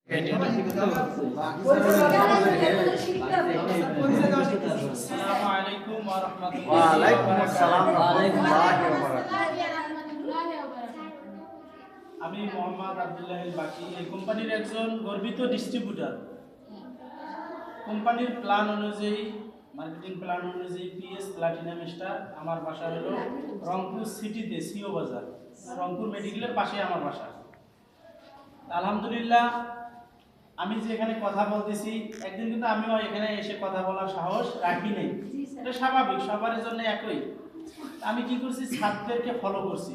আমি মোহাম্মদ আব্দুল্লাহ বাকি এই কোম্পানির একজন গর্বিত ডিস্ট্রিবিউটর। কোম্পানির প্ল্যান অনুযায়ী, মার্কেটিং প্ল্যান অনুযায়ী পিএস প্লাটিনাম স্টার। আমার বাসা হলো রংপুর সিটিতে, সিও বাজার, রংপুর মেডিকেলের পাশে আমার বাসা। আলহামদুলিল্লাহ, আমি যে এখানে কথা বলতেছি, একদিন কিন্তু আমিও এখানে এসে কথা বলার সাহস রাখি নাই। এটা স্বাভাবিক, সবার জন্য একই। আমি কি করছি, ছাত্রদেরকে ফলো করছি,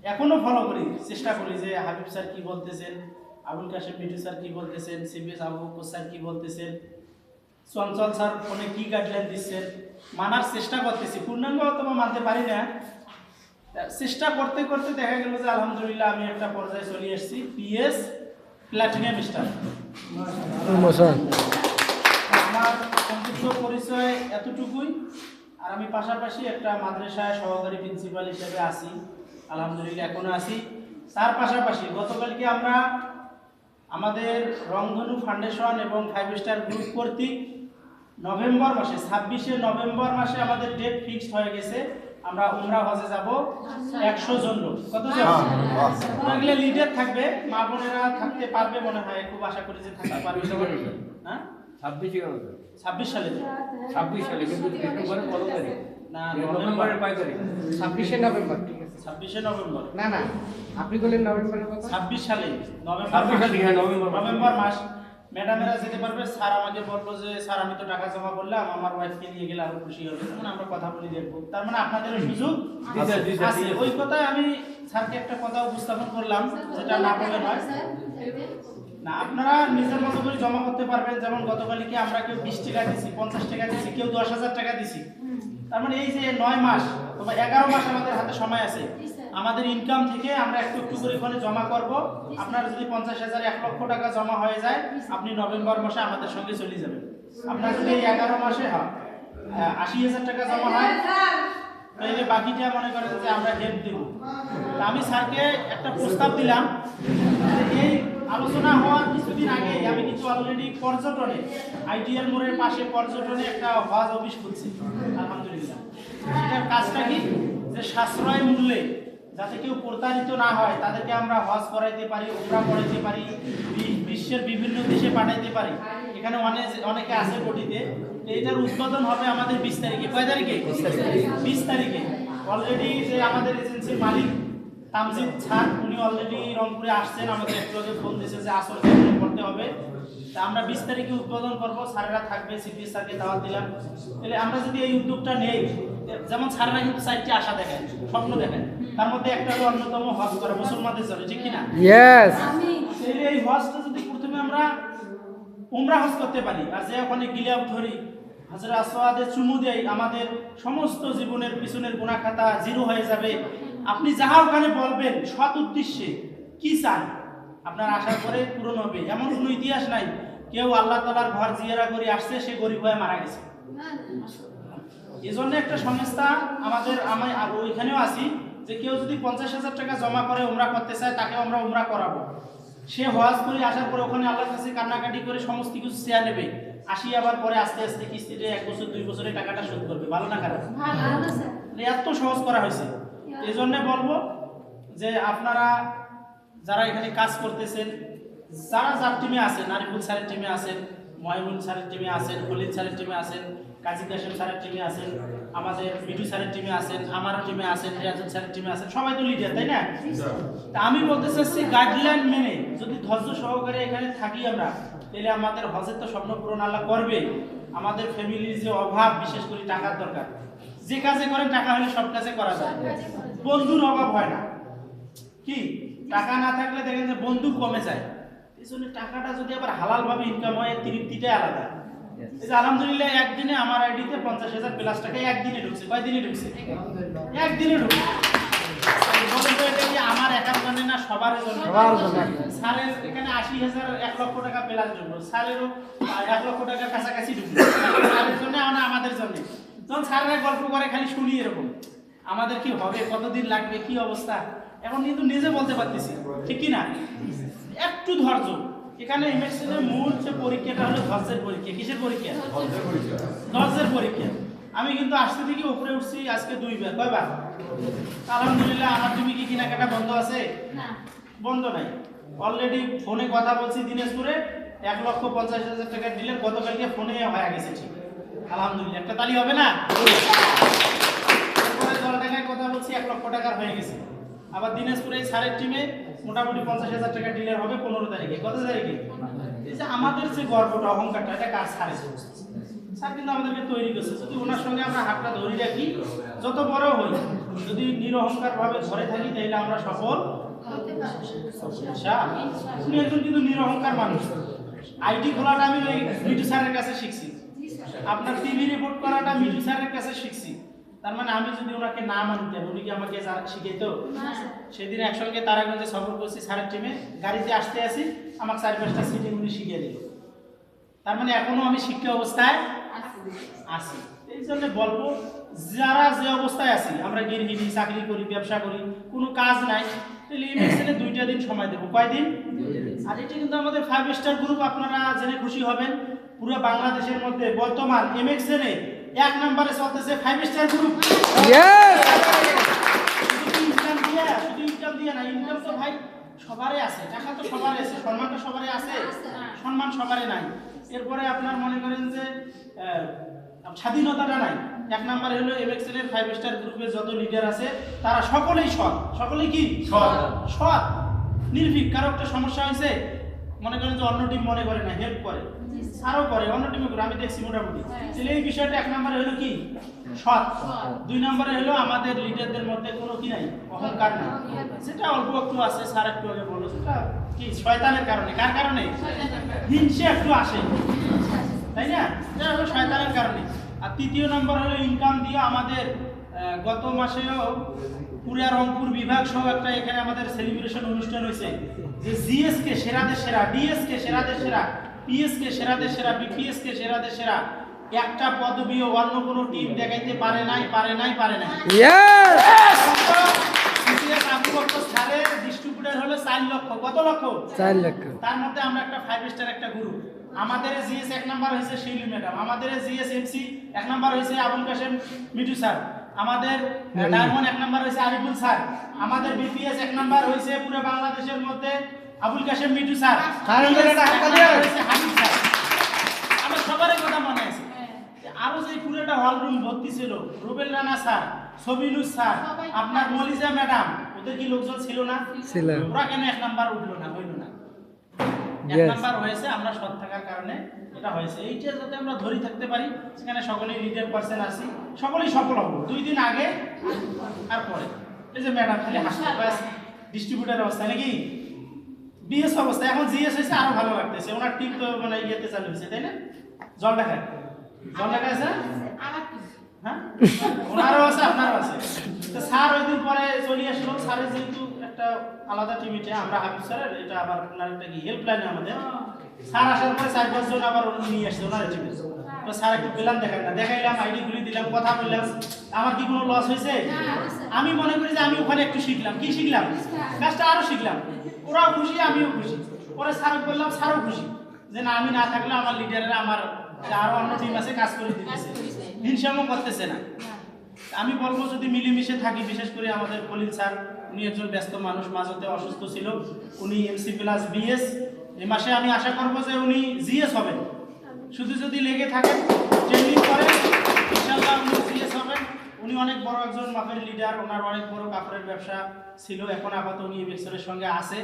এখনো ফলো করি, চেষ্টা করি যে হাবিব স্যার কি বলতেছেন, আবুল কাশেম মিঠু স্যার কি বলতেছেন, সিবিএস আবু বকর স্যার কি বলতেছেন, চঞ্চল স্যার ফোনে কি গাইডলাইন দিচ্ছেন, মানার চেষ্টা করতেছি। পূর্ণাঙ্গ অথবা মানতে পারি না, চেষ্টা করতে করতে দেখা গেল যে আলহামদুলিল্লাহ আমি একটা পর্যায়ে চলে এসেছি পিএস প্লাটিনাম স্টার। আমার সংক্ষিপ্ত পরিচয় এতটুকুই। আর আমি পাশাপাশি একটা মাদ্রাসায় সহকারী প্রিন্সিপাল হিসেবে আছি, আলহামদুলিল্লাহ এখনো আছি। তার পাশাপাশি গতকালকে আমরা আমাদের রংধনু ফাউন্ডেশন এবং 5 স্টার গ্রুপ কর্তৃক নভেম্বর মাসে 26শে নভেম্বর মাসে আমাদের ডেট ফিক্সড হয়ে গেছে। আমরা উমরা হজে যাব 100 জন লোক। কত জন? এগুলো লিডার থাকবে, মা বোনেরা থাকতে পারবে মনে হয়, খুব আশা করি যে থাকতে পারবে। হ্যাঁ 26 সালে 26 সালে কিন্তু ডিসেম্বরে কত তারিখ? না, নভেম্বরের 5 তারিখ। 26শে নভেম্বর। ঠিক আছে, 26শে নভেম্বর। না না, আপনি বললেন নভেম্বরের কথা। 26 সালে 26 সালে, হ্যাঁ, নভেম্বর মাস। ম্যাডামেরা যেতে পারবে। স্যার আমাকে বললো যে স্যার আমি তো টাকা জমা করলাম, আমার ওয়াইফকে নিয়ে গেলে আরো খুশি হবে, তখন আমরা কথা বলি দেখবো। তার মানে আপনাদের সুযোগ আছে। ওই কথায় আমি স্যারকে একটা কথা উপস্থাপন করলাম, যেটা না বলে নয় না, আপনারা নিজের মতো করে জমা করতে পারবেন। যেমন গতকালকে আমরা কেউ 20 টাকা দিছি, 50 টাকা দিছি, কেউ 10,000 টাকা দিছি। তার মানে এই যে 9 মাস অথবা 11 মাস আমাদের হাতে সময় আছে। আমাদের ইনকাম থেকে আমরা একটু একটু করে ওখানে জমা করব। আপনার যদি 50,000 1 লক্ষ টাকা জমা হয়ে যায়, আপনি নভেম্বর মাসে আমাদের সঙ্গে চলে যাবেন। আপনার যদি 11 মাসে 80,000 টাকা জমা হয়, তাহলে বাকিটা মনে করেন যে আমরা হেল্প দেব। আমি স্যারকে একটা প্রস্তাব দিলাম, এই আলোচনা হওয়ার কিছুদিন আগে আমি কিন্তু অলরেডি পর্যটনে, আইডিয়াল মোড়ের পাশে পর্যটনে একটা হজ অফিস খুলছি, আলহামদুলিল্লাহ। সেটার কাজটা কি, যে সাশ্রয় মূল্যে যাতে কেউ প্রতারিত না হয়, তাদেরকে আমরা হজ করাইতে পারি, উমরা করাইতে পারি, বিশ্বের বিভিন্ন দেশে পাঠাইতে পারি। এখানে অনেকে আছে কোটিতে। এইটার উদ্বোধন হবে আমাদের 20 তারিখে। কয় তারিখে? 20 তারিখে। অলরেডি যে আমাদের এজেন্সির মালিক তামজিদ স্যার, উনি অলরেডি রংপুরে আসছেন, আমাদের একটু আগে ফোন দিয়েছে যে আসর করতে হবে। তা আমরা 20 তারিখে উদ্বোধন করবো, স্যারেরা থাকবে, সিপিএস স্যারকে দাওয়াত দিলাম। তাহলে আমরা যদি এই উদ্যোগটা নেই, যেমন স্যারেরা কিন্তু 4টি আশা দেখেন, স্বপ্ন দেখেন, তার মধ্যে একটা হলো অন্যতম হজ করা মুসলমানদের জন্য, ঠিক কিনা? ইয়েস। এই হজটা যদি প্রথমে আমরা উমরা হজ করতে পারি, আর যে ওখানে গিলাপ ধরি, হাজরা আসওয়াদে চুমু দেই, আমাদের সমস্ত জীবনের পিছনের গুনাহ খাতা জিরো হয়ে যাবে। আপনি যাহা ওখানে বলবেন সৎ উদ্দেশ্যে কি চান, আপনার আশার পরে পূরণ হবে। এমন কোনো ইতিহাস নাই কেউ আল্লাহ তাআলার ঘর জিয়ারা করে আসছে, সে গরিব হয়ে মারা গেছে। এজন্য একটা সংস্থা আমি ওইখানেও আছি, যে কেউ যদি 50,000 টাকা জমা করে উমরা করতে চায়, তাকে আমরা উমরা করাবো। সে হজ করে আসার পরে ওখানে আল্লাহর কাছে কান্নাকাটি করে সমস্ত কিছু শেয়ার নেবে, আসি আবার পরে আস্তে আস্তে কিস্তিতে 1 বছর 2 বছরে টাকাটা শোধ করবে। ভালো না খারাপ? এত সহজ করা হয়েছে। এই জন্য বলবো যে আপনারা যারা এখানে কাজ করতেছেন, যার টিমে আছেন, আরিফুল স্যারের টিমে আছেন, মহিমুল স্যারের টিমে আছেন, খলিল স্যারের টিমে আছেন, কাজী কাশেম স্যারের টিমে আছেন, আমাদের মিঠু স্যারের টিমে আছেন, আমারও টিমে আছেন, রিয়াজুল স্যারের টিমে আছেন, সবাই তো লিডার, তাই না? তা আমি বলতে চাচ্ছি, গাইডলাইন মেনে যদি ধৈর্য সহকারে এখানে থাকি আমরা, তাহলে আমাদের হজের তো স্বপ্ন পূরণ আল্লাহ করবে। আমাদের ফ্যামিলির যে অভাব, বিশেষ করে টাকার দরকার, যে কাজে করেন টাকা হলে সব কাজে করা যায়, বন্ধুর অভাব হয় না। কি টাকা না থাকলে দেখেন যে বন্ধু কমে যায়। এই জন্য টাকাটা যদি আবার হালাল ভাবে ইনকাম হয়, তৃপ্তিটাই আলাদা। এই যে আলহামদুলিল্লাহ একদিনে আমার আইডিতে 50,000 প্লাস টাকা একদিনে ঢুকছে। কয়দিনে ঢুকছে? একদিনে ঢুকছে। আমার একার জন্য না, সবার জন্য। স্যারের এখানে 80,000 1 লক্ষ টাকা প্লাস ঢুকলো, স্যারেরও 1 লক্ষ টাকার কাছাকাছি ঢুকলো। স্যারের জন্য, আমাদের জন্য। তখন স্যারেরা গল্প করে, খালি শুনি এরকম, আমাদের কি হবে, কতদিন লাগবে, কি অবস্থা। এখন কিন্তু নিজে বলতে পারতেছি, ঠিক কি না? একটু ধৈর্য, এখানে ইমেক্সেনের মূল যে পরীক্ষাটা হলো ধৈর্যের পরীক্ষা। কিসের পরীক্ষা? ধৈর্যের পরীক্ষা। আমি কিন্তু আসতে থেকে উপরে উঠছি আজকে 2 বার। কয়বার? আলহামদুলিল্লাহ। আমার তুমি কি কেনাকাটা বন্ধ আছে? না বন্ধ নাই। অলরেডি ফোনে কথা বলছি দিনাজপুরে 1,50,000 টাকা দিলেন গতকালকে ফোনে হয়ে গেছে। ঠিক আলহামদুলিল্লাহ। একটা তালি হবে না? এরপরে জলঢাকায় কথা বলছি 1 লক্ষ টাকার হয়ে গেছে। আবার দিনাজপুরে স্যারের টিমে মোটামুটি 50,000 টাকা ডিলার হবে 15 তারিখে। কত তারিখে? এই যে আমাদের যে গর্বটা অহংকারটা এটা কার? স্যারের। স্যার কিন্তু আমাদেরকে তৈরি করছে। যদি ওনার সঙ্গে আমরা হাতটা ধরে রাখি, যত বড় হই, যদি নিরহংকার ভাবে ধরে থাকি, তাহলে আমরা সফল হতে পারবো। আচ্ছা। উনি একজন কিন্তু নিরহংকার মানুষ। আইটি খোলাটা আমি ওই মিঠু স্যারের কাছে শিখছি। আপনার টিভি রিপোর্ট করাটা মিঠু স্যারের কাছে শিখছি। তার মানে আমি যদি ওনাকে না মানতাম, উনি কি আমাকে শিখাইতো? সেদিন একসঙ্গে তারাগঞ্জে সফর করছি স্যারের টিমে, গাড়িতে আসতে আসি আমাকে 4-5টা সিটিং উনি শিখিয়ে দিল। তার মানে এখনো আমি শিক্ষা অবস্থায় আছি। এই জন্য বলবো, যারা যে অবস্থায় আছি, আমরা গৃহিণী, চাকরি করি, ব্যবসা করি, কোনো কাজ নাই, তাহলে ইমেক্সেনে 2টা দিন সময় দেবো। কয়দিন? আর এটা কিন্তু আমাদের 5 স্টার গ্রুপ। আপনারা জেনে খুশি হবেন, পুরো বাংলাদেশের মধ্যে বর্তমান এমএক্সএনে 1 নম্বরে চলতেছে 5 স্টার গ্রুপ। শুধু ইনকাম দিয়ে না, ইনকাম তো ভাই সবারই আছে, টাকা তো সবারই আছে, সম্মানটা সবারই আছে, সম্মান সবারই নাই। এরপরে আপনার মনে করেন যে স্বাধীনতাটা নাই। 1 নম্বরে হলো এমএক্সএনের 5 স্টার গ্রুপের যত লিডার আছে তারা সকলেই সৎ। সকলেই কি? সৎ, নির্ভীক। কারো একটা সমস্যা হয়েছে, মনে করেন যে অন্য টিম মনে করে না, হেল্প করে, আরও করে, অন্য টিমে করে, আমি দেখছি মোটামুটি। তাহলে এই বিষয়টা 1 নম্বরে হলো কি? সৎ। 2 নম্বরে হলো আমাদের লিডারদের মধ্যে কোনো কি নাই? অহংকার নাই। সেটা অল্প একটু আছে, স্যার একটু আগে বললো, সেটা কি? শয়তানের কারণে। কার কারণে? হিংসে একটু আসে, তাই না? এটা হলো শয়তানের কারণে। আর 3য় নম্বর হলো ইনকাম দিয়ে আমাদের গত মাসেও পুরা রংপুর বিভাগ সহ একটা এখানে আমাদের সেলিব্রেশন অনুষ্ঠান হয়েছে, যে জিএস কে সেরাদের সেরা, ডিএস কে সেরাদের সেরা, পিএস কে সেরাদের সেরা, বিপিএস কে সেরাদের সেরা। একটা পদবিও অন্য কোনো টিম দেখাইতে পারে নাই। আবু বকর স্যারের ডিস্ট্রিবিউটর হলো 4 লক্ষ। কত লক্ষ? 4 লক্ষ। তার মধ্যে আমরা একটা 5 স্টার একটা গ্রুপ। আমাদের জিএস 1 নাম্বার হয়েছে শিলি ম্যাডাম, আমাদের জিএস এমসি 1 নাম্বার হয়েছে আবুল কাশেম মিঠু স্যার, আমাদের ডায়মন্ড 1 নাম্বার হয়েছে আরিফুল স্যার, আমাদের বিপিএস 1 নাম্বার হয়েছে পুরো বাংলাদেশের মধ্যে আবুল কাশেম মিঠু স্যার, হয়েছে হাবিব স্যার। আমার সবারই কথা মনে আছে। আরো যে পুরোটা হল রুম ভর্তি ছিল, রুবেল রানা স্যার, সবিনুস স্যার, আপনার মলিজা ম্যাডাম, ওদের কি লোকজন ছিল না? ছিল। ওরা কেন 1 নাম্বার উঠলো না? হইল না। 1 নাম্বার হয়েছে আমরা সৎ থাকার কারণে এটা হয়েছে। এইটা যাতে আমরা ধরে থাকতে পারি, সেখানে সকলেই লিডার পার্সন আছি, সকলেই সফল হব 2 দিন আগে আর পরে। এই যে ম্যাডাম খালি হাসতে পারে, ডিস্ট্রিবিউটার অবস্থা নাকি বিএস অবস্থা। এখন জিএস হয়েছে, আরো ভালো লাগতেছে। ওনার টিম তো মানে ইয়েতে চালু হয়েছে, তাই না? জলঢাকায় আছে না? হ্যাঁ, ওনারও আছে, আপনারও আছে। তো স্যার ওই দিন পরে চলে আসলো। স্যারের যেহেতু একটা আলাদা টিমিটে, আমরা হাবিব স্যারের এটা আবার ওনার একটা কি হেল্পলাইনে আমাদের স্যার আসার পরে 4-5 জন আবার নিয়ে আসছে ওনার টিমে। তো স্যার একটু পেলাম, দেখাইলাম, আইডি খুলে দিলাম, কথা বললাম। আমার কি কোনো লস হয়েছে? আমি মনে করি যে আমি ওখানে একটু শিখলাম। কি শিখলাম? কাজটা আরো শিখলাম। ওরাও খুশি, আমিও খুশি। পরে স্যারও বললাম, স্যারও খুশি যে না, আমি না থাকলে আমার লিডাররা, আমার আরো অন্য টিম আছে, কাজ করে দিতেছে, হিংসামও করতেছে না। আমি বলবো যদি মিলেমিশে থাকি, বিশেষ করে আমাদের খলিল স্যার, উনি একজন ব্যস্ত মানুষ, মাঝতে অসুস্থ ছিল, উনি এমসি প্লাস বিএস, এই মাসে আমি আশা করবো যে উনি জিএস হবেন। শুধু যদি লেগে থাকেন, ট্রেনিং করেন, ইনশাআল্লাহ উনি জিএস হবেন। উনি অনেক বড় একজন মাপের লিডার, ওনার অনেক বড় কাপড়ের ব্যবসা ছিল, এখন আপাতত উনি এমএক্সের সঙ্গে আছে।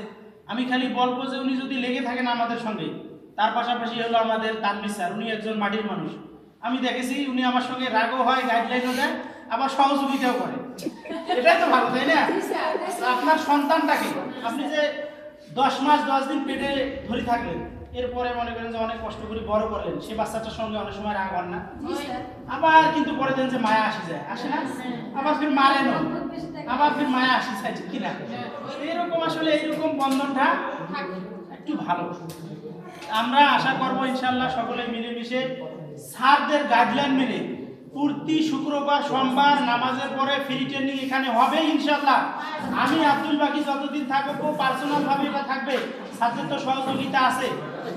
আমি খালি বলবো যে উনি যদি লেগে থাকেন আমাদের সঙ্গে। তার পাশাপাশি হলো আমাদের তানভীর স্যার, উনি একজন মাটির মানুষ। আমি দেখেছি উনি আমার সঙ্গে রাগও হয়, গাইডলাইনও দেয়, আবার সহযোগিতাও করে। এটাই তো ভালো, তাই না? আপনার সন্তানটাকে আপনি যে 10 মাস 10 দিন পেটে ধরে থাকলেন, এরপরে মনে করেন যে অনেক কষ্ট করে বড় করলেন, সে বাচ্চাটার সঙ্গে অনেক সময় রাগ হন না? আবার কিন্তু পরে দেন যে মায়া আসে যায়, আসে না? আবার ফির মারেন, আবার ফির মায়া আসে যায়, ঠিক কিনা? এইরকম আসলে এইরকম বন্ধনটা একটু ভালো। আমরা আশা করবো ইনশাল্লাহ সকলে মিলেমিশে স্যারদের গাইডলাইন মেনে প্রতি শুক্রবার সোমবার নামাজের পরে ফ্রি ট্রেনিং এখানে হবে ইনশাআল্লাহ। আমি আব্দুল বাকি যতদিন থাকবো পার্সোনাল ভাবে এটা থাকবে, সাথে তো সহযোগিতা আছে।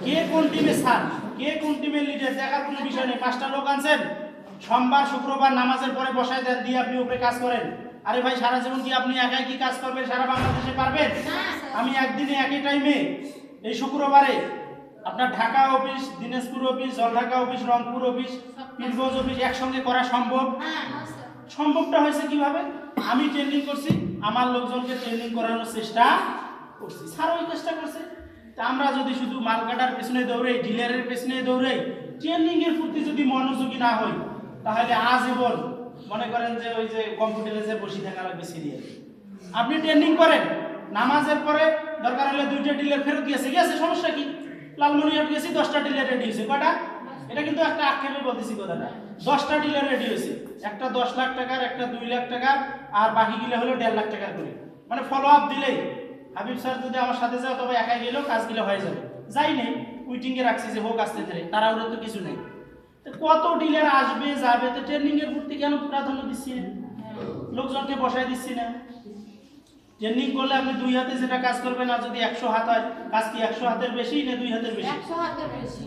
কে কোন টিমে স্যার, কে কোন টিমের লিডার দেখার কোনো বিষয় নেই। 5টা লোক আনছেন, সোমবার শুক্রবার নামাজের পরে বসায় দেন, দিয়ে আপনি উপরে কাজ করেন। আরে ভাই সারা জীবন কি আপনি একাই কি কাজ করবেন সারা বাংলাদেশে পারবেন? আমি একদিনে একই টাইমে এই শুক্রবারে আপনার Dhaka office, Dinajpur office, Jaldhaka office, Rangpur office, Pirganj office একসঙ্গে করা সম্ভব। সম্ভবটা হয়েছে কিভাবে? আমি ট্রেনিং করছি, আমার লোকজনকে ট্রেনিং করানোর চেষ্টা করছি, স্যার ওই চেষ্টা করছে। তা আমরা যদি শুধু মাল কাটার পেছনে দৌড়াই, ডিলারের পেছনে দৌড়াই, ট্রেনিং এর প্রতি যদি মনোযোগী না হই, তাহলে আজীবন মনে করেন যে ওই যে কম্পিউটারে যে বসে থাকা লাগবে সিরিয়াল। আপনি ট্রেনিং করেন, নামাজের পরে দরকার হলে 2টা ডিলার ফেরত গেছে, সমস্যা কি? লালমনিরহাট গেছি 10টা ডিলার রেডি হয়েছে, কটা? এটা কিন্তু একটা আক্ষেপে বলতেছি কথাটা। 10টা ডিলার রেডি হয়েছে, একটা 10 লাখ টাকার, একটা 2 লাখ টাকার, আর বাকিগুলো হলো 1.5 লাখ টাকার করে। মানে ফলো আপ দিলেই হাবিব স্যার যদি আমার সাথে যায় তবে একাই গেলেও কাজগুলো হয়ে যাবে। যাই নেই, উইটিং এ রাখছি যে হোক আসতে ধরে, তারা ওরা তো কিছু নেই। কত ডিলার আসবে যাবে, তো ট্রেনিং এর প্রতি কেন প্রাধান্য দিচ্ছি না? লোকজনকে বসায় দিচ্ছি না। ট্রেনিং করলে আপনি 2 হাতে যেটা কাজ করবেন, আর যদি 100 হাত হয়, কাজ কি 100 হাতের বেশি না 2 হাতের বেশি? 100 হাতের বেশি।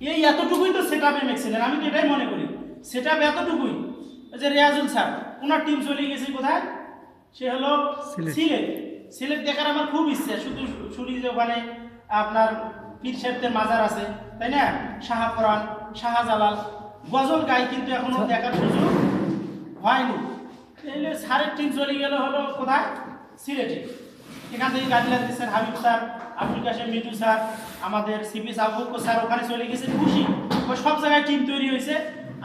এই এতটুকুই তো সেটআপে মেক্সিলেন, আমি তো এটাই মনে করি। সেটআপ এতটুকুই। ওই যে রিয়াজুল স্যার, ওনার টিম চলে গেছে কোথায়? সে হলো সিলেট। সিলেট দেখার আমার খুব ইচ্ছে। শুধু শুনি যে ওখানে আপনার পীর সাহেবদের মাজার আছে, তাই না? শাহপুরান, শাহজালাল গজল গাই, কিন্তু এখনো দেখার সুযোগ হয়নি। তাহলে স্যারের টিম চলে গেল হলো কোথায়? সিলেটে। এখান থেকে গাইডলাইন দিচ্ছেন হাবিব স্যার, আবুল কাশেম মিঠু স্যার, আমাদের সিপি সাবুক স্যার ওখানে চলে গেছে, খুশি। ওই সব জায়গায় টিম তৈরি হয়েছে,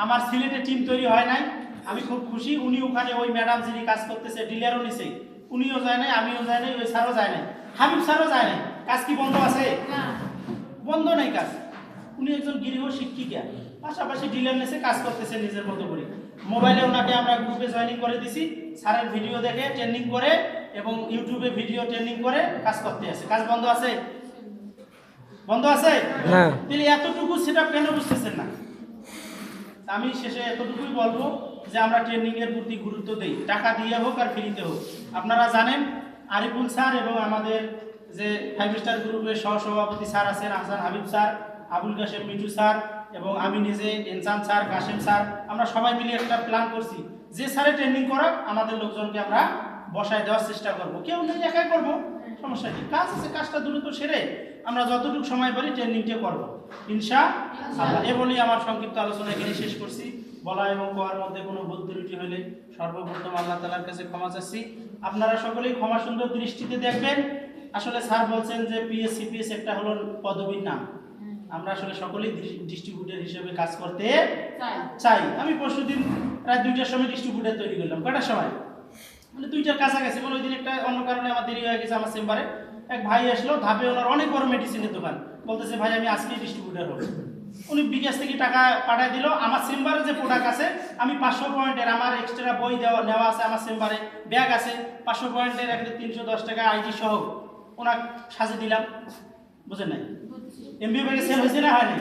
আমার সিলেটে টিম তৈরি হয় নাই। আমি খুব খুশি। উনি ওখানে ওই ম্যাডাম যিনি কাজ করতেছে, ডিলারও নিছে, উনিও যায় নাই, আমিও যাই নাই, ওই স্যারও যায় নাই, হাবিব স্যারও যায় নাই। কাজ কি বন্ধ আছে? বন্ধ নাই কাজ। উনি একজন গৃহ শিক্ষিকা, পাশাপাশি ডিলার নিছে, কাজ করতেছে নিজের মতো করে। মোবাইলে ওনাকে আমরা গ্রুপে জয়েনিং করে দিছি, স্যারের ভিডিও দেখে ট্রেনিং করে এবং ইউটিউবে ভিডিও ট্রেনিং করে কাজ করতে আছে। কাজ বন্ধ আছে? বন্ধ আছে? তাহলে এতটুকু সেটা কেন বুঝতেছেন না? আমি শেষে এতটুকুই বলবো যে আমরা ট্রেনিং এর প্রতি গুরুত্ব দেই, টাকা দিয়ে হোক আর ফ্রিতে হোক। আপনারা জানেন আরিফুল স্যার এবং আমাদের যে 5 স্টার গ্রুপের সহসভাপতি স্যার আছেন হাসান হাবিব স্যার, আবুল কাশেম মিঠু স্যার এবং আমি নিজে, এনসান স্যার, কাশেম স্যার, আমরা সবাই মিলে একটা প্ল্যান করছি যে স্যারে ট্রেনিং করা আমাদের লোকজনকে আমরা বসায় দেওয়ার চেষ্টা করব। কেউ নেই, একাই করবো, সমস্যা কি? কাজ আছে, কাজটা দ্রুত সেরে আমরা যতটুকু সময় পারি ট্রেনিংটা করবো ইনশাআল্লাহ। এ বলেই আমার সংক্ষিপ্ত আলোচনা এখানে শেষ করছি। বলা এবং কোয়ার মধ্যে কোনো ভুল ত্রুটি হলে সর্বপ্রথম আল্লাহ তাআলার কাছে ক্ষমা চাচ্ছি। আপনারা সকলেই ক্ষমা সুন্দর দৃষ্টিতে দেখবেন। আসলে স্যার বলছেন যে পিএস একটা হলো পদবীর নাম। আমরা আসলে সকলেই ডিস্ট্রিবিউটর হিসেবে কাজ করতে চাই। আমি পরশুদিন প্রায় 2টার সময় ডিস্ট্রিবিউটর তৈরি করলাম। কটার সময়? মানে 2টার কাছাকাছি। মানে ওই দিন একটা অন্য কারণে আমার দেরি হয়ে গেছে। আমার চেম্বারে এক ভাই আসলো, ধাপে ওনার অনেক বড় মেডিসিনের দোকান, বলতেছে ভাই আমি আজকেই ডিস্ট্রিবিউটর হব। উনি বিকাশ থেকে টাকা পাঠিয়ে দিল। আমার চেম্বারে যে প্রোডাক্ট আছে, আমি 500 পয়েন্টের, আমার এক্সট্রা বই নেওয়া আছে, আমার চেম্বারে ব্যাগ আছে 500 পয়েন্টের, একটা 310 টাকা আইডি সহ ওনার সাজে দিলাম। বুঝেন নাই? এমবি ব্যাগে সেল হয়েছে না হয়নি?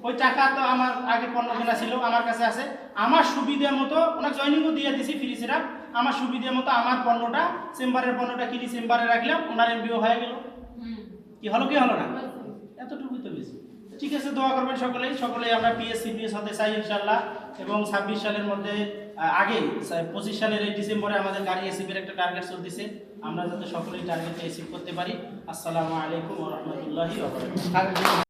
ওই টাকা তো আমার আগে পণ্য কেনা ছিল, আমার কাছে আছে। আমার সুবিধা মতো ওনাকে জয়েনিংও দিয়ে দিছি ফ্রি সেটআপ। আমার সুবিধা মতো আমার পণ্যটা, চেম্বারের পণ্যটা কিনে চেম্বারে রাখলাম, ওনার এমবিও হয়ে গেল। কি হলো কি হলো না? এতটুকুই তো বেশি। ঠিক আছে, দোয়া করবেন সকলেই আমরা পিএস হতে চাই ইনশাআল্লাহ। এবং 26 সালের মধ্যে আগে 25 সালের এই ডিসেম্বরে আমাদের গাড়ি এসিপির একটা টার্গেট চলতেছে, আমরা যাতে সকলেই টার্গেটটা অ্যাচিভ করতে পারি। আসসালামু আলাইকুম ওয়া রাহমাতুল্লাহি ওয়া বারাকাতুহু।